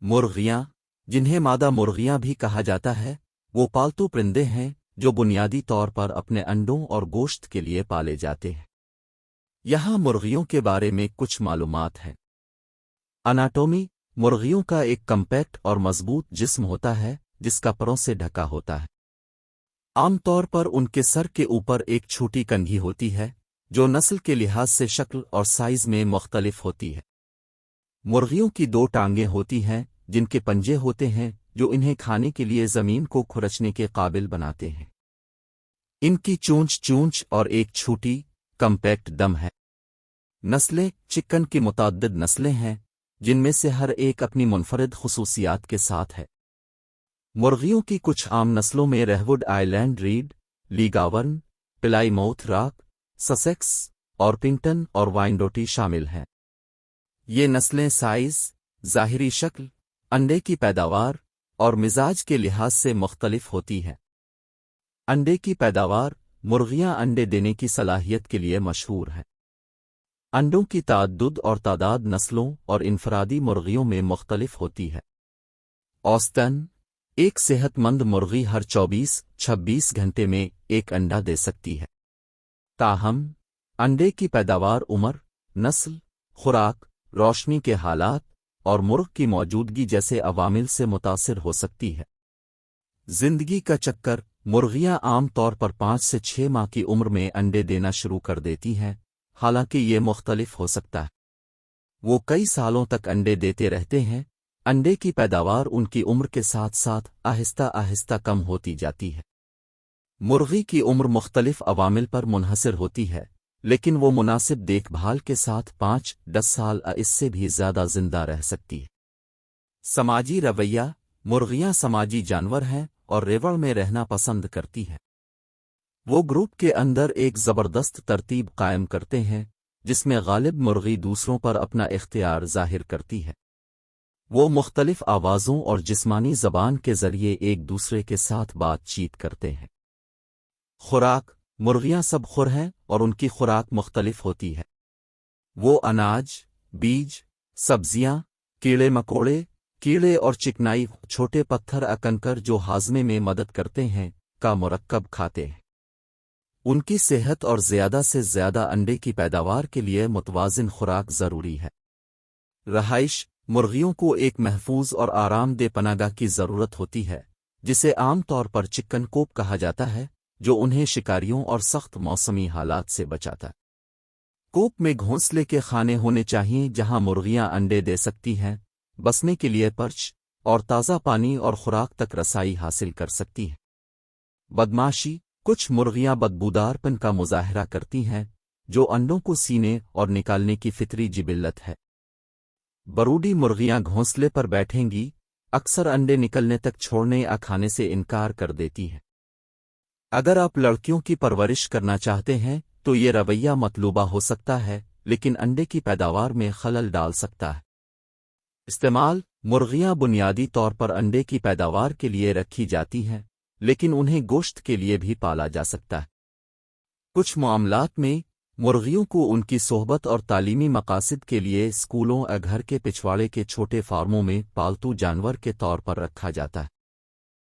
मुर्गियाँ, जिन्हें मादा मुर्गियाँ भी कहा जाता है, वो पालतू परिंदे हैं जो बुनियादी तौर पर अपने अंडों और गोश्त के लिए पाले जाते हैं। यहाँ मुर्गियों के बारे में कुछ मालूमात है। अनाटोमी: मुर्गियों का एक कम्पैक्ट और मजबूत जिस्म होता है जिसका परों से ढका होता है। आमतौर पर उनके सर के ऊपर एक छोटी कंघी होती है जो नस्ल के लिहाज से शक्ल और साइज में मुख्तलिफ होती है। मुर्गियों की 2 टांगें होती हैं जिनके पंजे होते हैं जो इन्हें खाने के लिए जमीन को खुरचने के काबिल बनाते हैं। इनकी चोंच और एक छोटी कम्पैक्ट दम है। नस्लें: चिकन की मुतअद्दिद नस्लें हैं जिनमें से हर एक अपनी मुनफरिद खुसूसियात के साथ है। मुर्गियों की कुछ आम नस्लों में Rhode Island Red, Leghorn, Plymouth Rock, Sussex, Orpington और वाइंडोटी शामिल हैं। ये नस्लें साइज, ज़ाहिरी शक्ल, अंडे की पैदावार और मिजाज के लिहाज से मुख्तलिफ होती हैं। अंडे की पैदावार: मुर्गियां अंडे देने की सलाहियत के लिए मशहूर हैं। अंडों की ताद्दुद और तादाद नस्लों और इनफरादी मुर्गियों में मुख्तलिफ होती है। औसतन एक सेहतमंद मुर्गी हर 24-26 घंटे में एक अंडा दे सकती है। ताहम अंडे की पैदावार उम्र, नस्ल, खुराक, रोशनी के हालात और मुर्ग की मौजूदगी जैसे अवामिल से मुतासिर हो सकती है। जिंदगी का चक्कर: मुर्गियां आम तौर पर 5 से 6 माह की उम्र में अंडे देना शुरू कर देती हैं, हालांकि ये मुख्तलिफ हो सकता है। वो कई सालों तक अंडे देते रहते हैं। अंडे की पैदावार उनकी उम्र के साथ साथ आहिस्ता आहिस्ता कम होती जाती है। मुर्गी की उम्र मुख्तलिफ अवामिल पर मुनहसर होती है, लेकिन वो मुनासिब देखभाल के साथ 5-10 साल इससे भी ज़्यादा जिंदा रह सकती है। समाजी रवैया: मुर्गियां समाजी जानवर हैं और रेवड़ में रहना पसंद करती हैं। वो ग्रुप के अंदर एक ज़बरदस्त तरतीब कायम करते हैं जिसमें गालिब मुर्गी दूसरों पर अपना इख्तियार ज़ाहिर करती है। वो मुख्तलिफ आवाज़ों और जिस्मानी ज़बान के ज़रिए एक दूसरे के साथ बातचीत करते हैं। खुराक: मुर्गियां सब खुर हैं और उनकी खुराक मुख्तलिफ होती है। वो अनाज, बीज, सब्जियां, कीड़े मकोड़े, कीड़े और चिकनाई छोटे पत्थर अकंकर जो हाजमे में मदद करते हैं का मुरक्कब खाते हैं। उनकी सेहत और ज़्यादा से ज़्यादा अंडे की पैदावार के लिए मुतवाज़िन खुराक ज़रूरी है। रहाइश: मुर्गियों को एक महफूज और आरामदेह पनाहगाह की ज़रूरत होती है जिसे आम तौर पर चिकन कोप कहा जाता है, जो उन्हें शिकारियों और सख्त मौसमी हालात से बचाता है। कोप में घोंसले के खाने होने चाहिए जहां मुर्गियां अंडे दे सकती हैं, बसने के लिए पर्च और ताज़ा पानी और खुराक तक रसाई हासिल कर सकती हैं। बदमाशी: कुछ मुर्गियां बदबूदारपन का मुजाहरा करती हैं जो अंडों को सीने और निकालने की फितरी जिबिल्लत है। बरूडी मुर्गियां घोंसले पर बैठेंगी, अक्सर अंडे निकलने तक छोड़ने या खाने से इनकार कर देती हैं। अगर आप लड़कियों की परवरिश करना चाहते हैं तो ये रवैया मतलूबा हो सकता है, लेकिन अंडे की पैदावार में खलल डाल सकता है। इस्तेमाल: मुर्गियां बुनियादी तौर पर अंडे की पैदावार के लिए रखी जाती हैं, लेकिन उन्हें गोश्त के लिए भी पाला जा सकता है। कुछ मामलात में मुर्गियों को उनकी सोहबत और तालीमी मकासद के लिए स्कूलों या घर के पिछवाड़े के छोटे फार्मों में पालतू जानवर के तौर पर रखा जाता है।